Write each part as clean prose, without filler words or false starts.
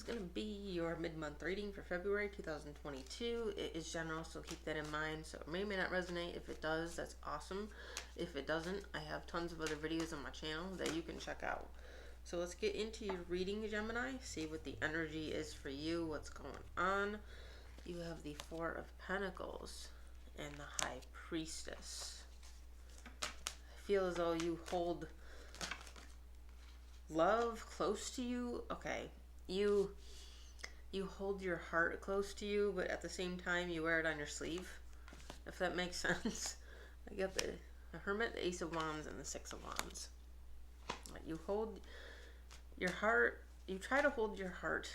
is going to be your mid-month reading for February 2022. It is general, so keep that in mind. So it may or may not resonate. If it does, that's awesome. If it doesn't, I have tons of other videos on my channel that you can check out. So let's get into your reading, Gemini. See what the energy is for you, what's going on. You have the Four of Pentacles and the High Priestess. I feel as though you hold love close to you. Okay, you hold your heart close to you, but at the same time you wear it on your sleeve, if that makes sense. I got the Hermit, the Ace of Wands, and the Six of Wands. You hold your heart, you try to hold your heart.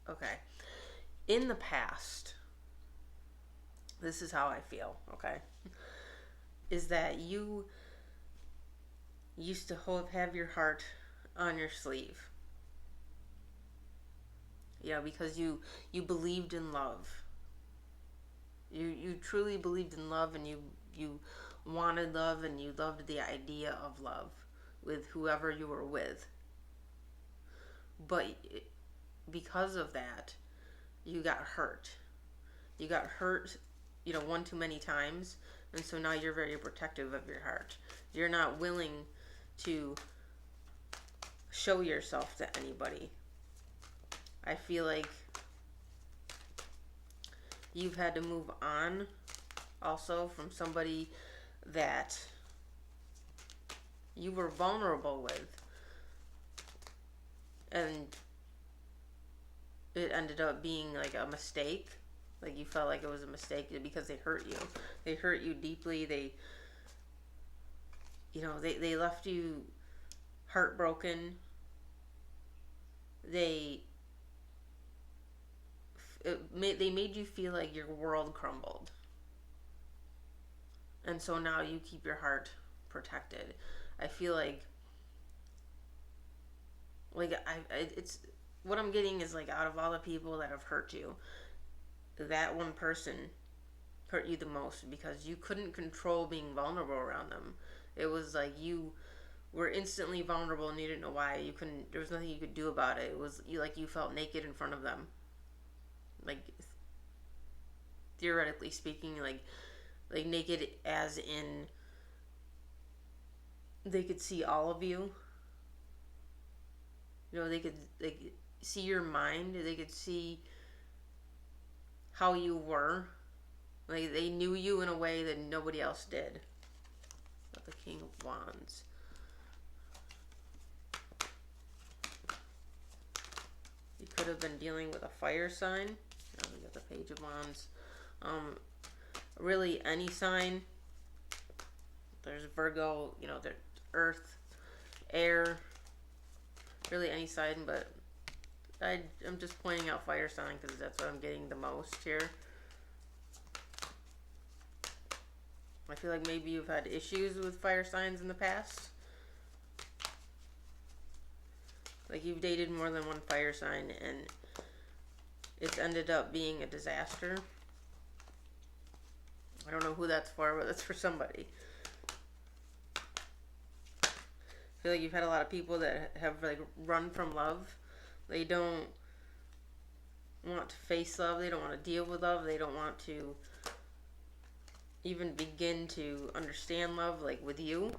Okay, in the past, this is how I feel, okay, is that you used to have your heart on your sleeve. Yeah, because you believed in love. You truly believed in love, and you wanted love, and you loved the idea of love with whoever you were with. But because of that, you got hurt. You got hurt, one too many times, and so now you're very protective of your heart. You're not willing to show yourself to anybody. I feel like you've had to move on also from somebody that you were vulnerable with, and it ended up being like a mistake. Like you felt like it was a mistake because they hurt you. They hurt you deeply. They left you heartbroken. They made you feel like your world crumbled. And so now you keep your heart protected. I feel like it's what I'm getting is like, out of all the people that have hurt you, that one person hurt you the most because you couldn't control being vulnerable around them. It was like you were instantly vulnerable and you didn't know why. There was nothing you could do about it. It was you felt naked in front of them. Like, theoretically speaking, like naked as in they could see all of you. They could see your mind. They could see how you were. Like, they knew you in a way that nobody else did. The King of Wands. You could have been dealing with a fire sign. Now we got the Page of Wands. Really any sign. There's Virgo, there's Earth, Air, really any sign, but I'm just pointing out fire sign because that's what I'm getting the most here. I feel like maybe you've had issues with fire signs in the past. Like, you've dated more than one fire sign and it's ended up being a disaster. I don't know who that's for, but that's for somebody. I feel like you've had a lot of people that have run from love. They don't want to face love. They don't want to deal with love. They don't want to even begin to understand love with you.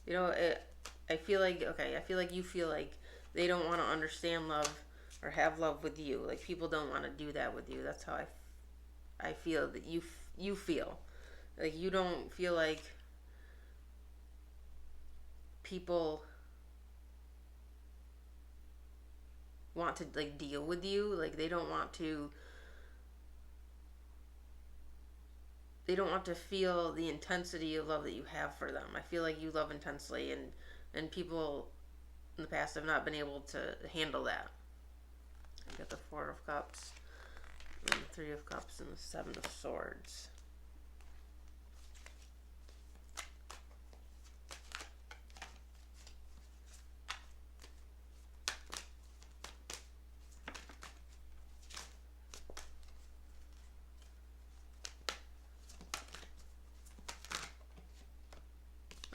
I feel like you feel like they don't want to understand love or have love with you. Like, people don't want to do that with you. That's how I feel that you feel. Like, you don't feel like people want to deal with you. Like, they don't want to feel the intensity of love that you have for them. I feel like you love intensely, and people in the past have not been able to handle that. You got the Four of Cups, and the Three of Cups, and the Seven of Swords.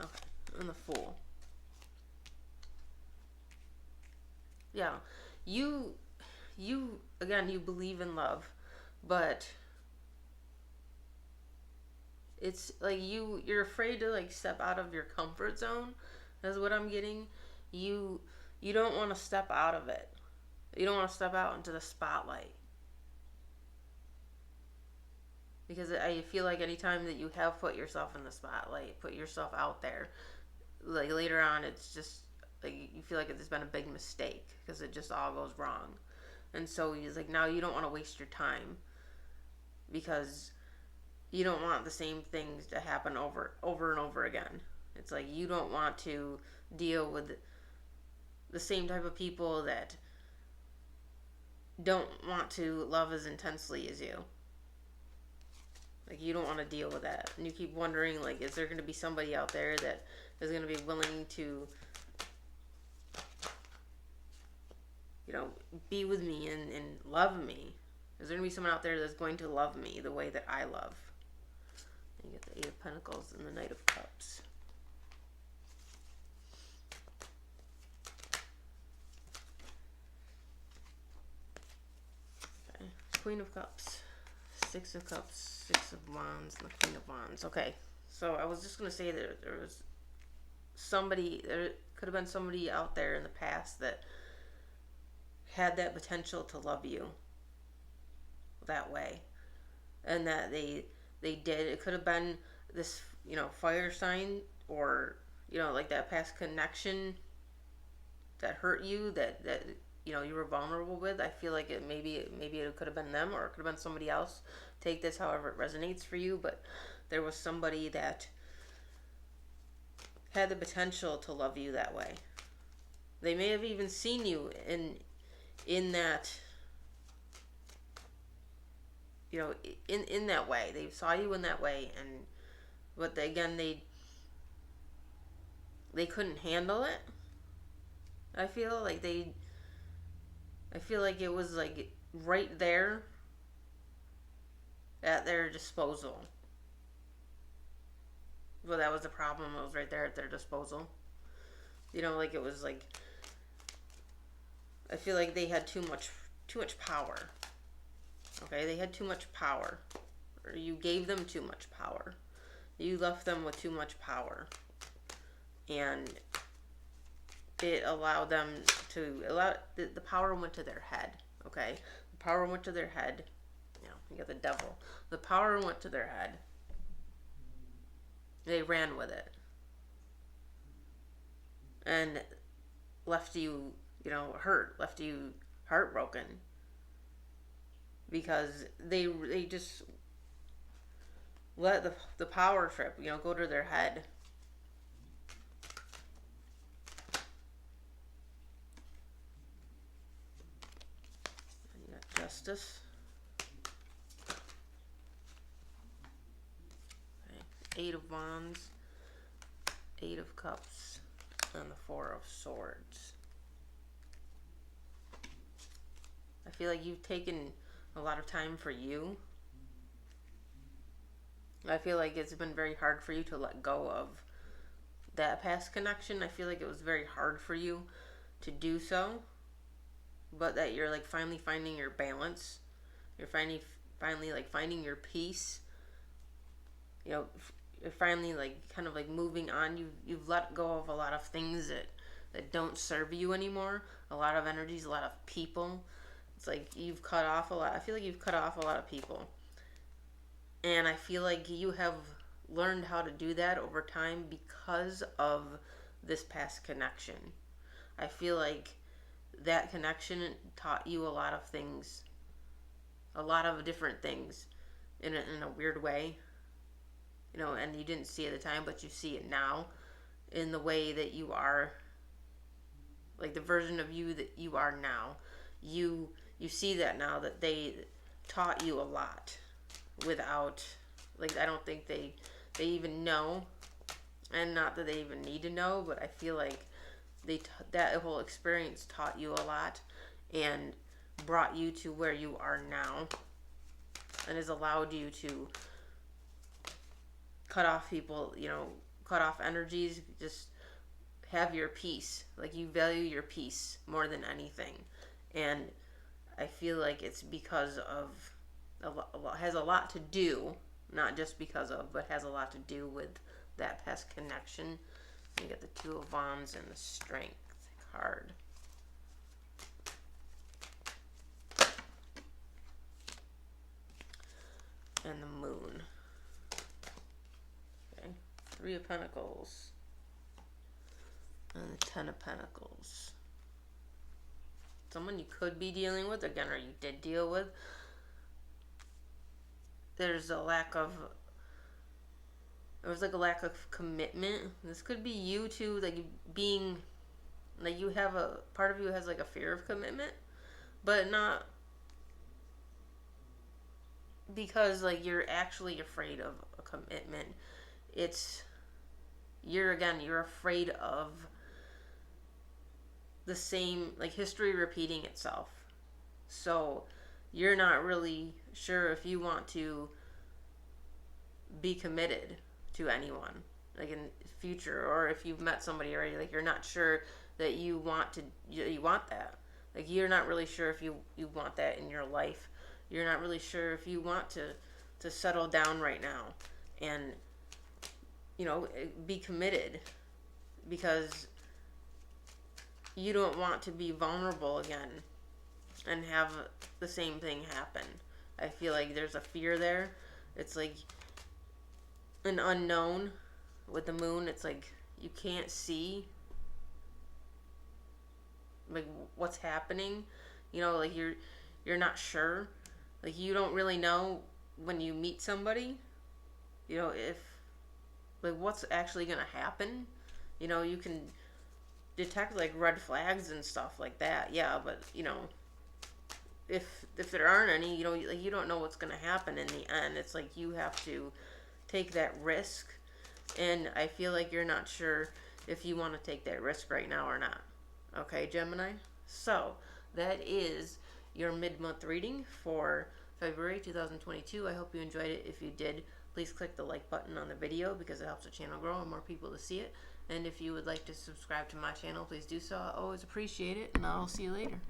Okay, and the Fool. Yeah. You you again, you believe in love, but it's like you're afraid to like step out of your comfort zone. Is what I'm getting. You you don't want to step out of it. You don't want to step out into the spotlight because I feel like anytime that you have put yourself in the spotlight, put yourself out there, like later on, it's just like you feel like it's been a big mistake because it just all goes wrong. And so he's like, now you don't want to waste your time because you don't want the same things to happen over and over again. It's like you don't want to deal with the same type of people that don't want to love as intensely as you. Like you don't want to deal with that, and you keep wondering, like, is there going to be somebody out there that is going to be willing to, you know, be with me and love me? Is there going to be someone out there that's going to love me the way that I love? And you get the Eight of Pentacles and the Knight of Cups. Okay, Queen of Cups, Six of Cups, Six of Wands, and the Queen of Wands. Okay, so I was just going to say that there was somebody, there could have been somebody out there in the past that had that potential to love you that way, and that they did. It could have been this, you know, fire sign, or you know, like that past connection that hurt you, that you know you were vulnerable with. I feel like maybe it could have been them, or it could have been somebody else. Take this however it resonates for you, but there was somebody that had the potential to love you that way. They may have even seen you in that, you know, in that way. They saw you in that way, and but again, they couldn't handle it. I feel like I feel like it was like right there at their disposal. Well, that was the problem. It was right there at their disposal. You know, like it was like, I feel like they had too much power. Okay, they had too much power, or you gave them too much power. You left them with too much power, and it allowed them to allow the power went to their head. Okay, the power went to their head. You know, you got the devil. The power went to their head. They ran with it and left you, you know, hurt, left you heartbroken because they just let the power trip, you know, go to their head. And you got Justice. Okay. Eight of Wands, Eight of Cups, and the Four of Swords. I feel like you've taken a lot of time for you. I feel like it's been very hard for you to let go of that past connection. I feel like it was very hard for you to do so, but that you're like finally finding your balance. You're finally like finding your peace. You know, you're finally like kind of like moving on. You've let go of a lot of things that don't serve you anymore. A lot of energies, a lot of people. It's like you've cut off a lot. I feel like you've cut off a lot of people. And I feel like you have learned how to do that over time because of this past connection. I feel like that connection taught you a lot of things, a lot of different things in a weird way. You know, and you didn't see it at the time, but you see it now in the way that you are, like the version of you that you are now. You see that now, that they taught you a lot without, like, I don't think they even know, and not that they even need to know, but I feel like that whole experience taught you a lot and brought you to where you are now, and has allowed you to cut off people, you know, cut off energies, just have your peace. Like you value your peace more than anything. And I feel like it's because of has a lot to do, not just because of, but has a lot to do with that past connection. You get the Two of Wands and the Strength card. And the Moon. Okay. Three of Pentacles. And the Ten of Pentacles. Someone you could be dealing with, again, or you did deal with. There's a lack of, there was like a lack of commitment. This could be you too, like being, like you have a, part of you has like a fear of commitment, but not because like you're actually afraid of a commitment. It's, you're afraid of the same, like history repeating itself. So you're not really sure if you want to be committed to anyone, like in future, or if you've met somebody already, like you're not sure that you want that. Like you're not really sure if you want that in your life. You're not really sure if you want to settle down right now and, you know, be committed, because you don't want to be vulnerable again and have the same thing happen. I feel like there's a fear there. It's like an unknown with the Moon. It's like you can't see like what's happening. You know, like you're not sure. Like you don't really know when you meet somebody, you know, if like what's actually gonna happen. You know, you can detect like red flags and stuff like that. Yeah, but you know, if there aren't any, you know, like you don't know what's gonna happen in the end. It's like you have to take that risk, and I feel like you're not sure if you want to take that risk right now or not. Okay, Gemini? So that is your mid-month reading for February 2022. I hope you enjoyed it. If you did, please click the like button on the video because it helps the channel grow and more people to see it. And if you would like to subscribe to my channel, please do so. I always appreciate it, and I'll see you later.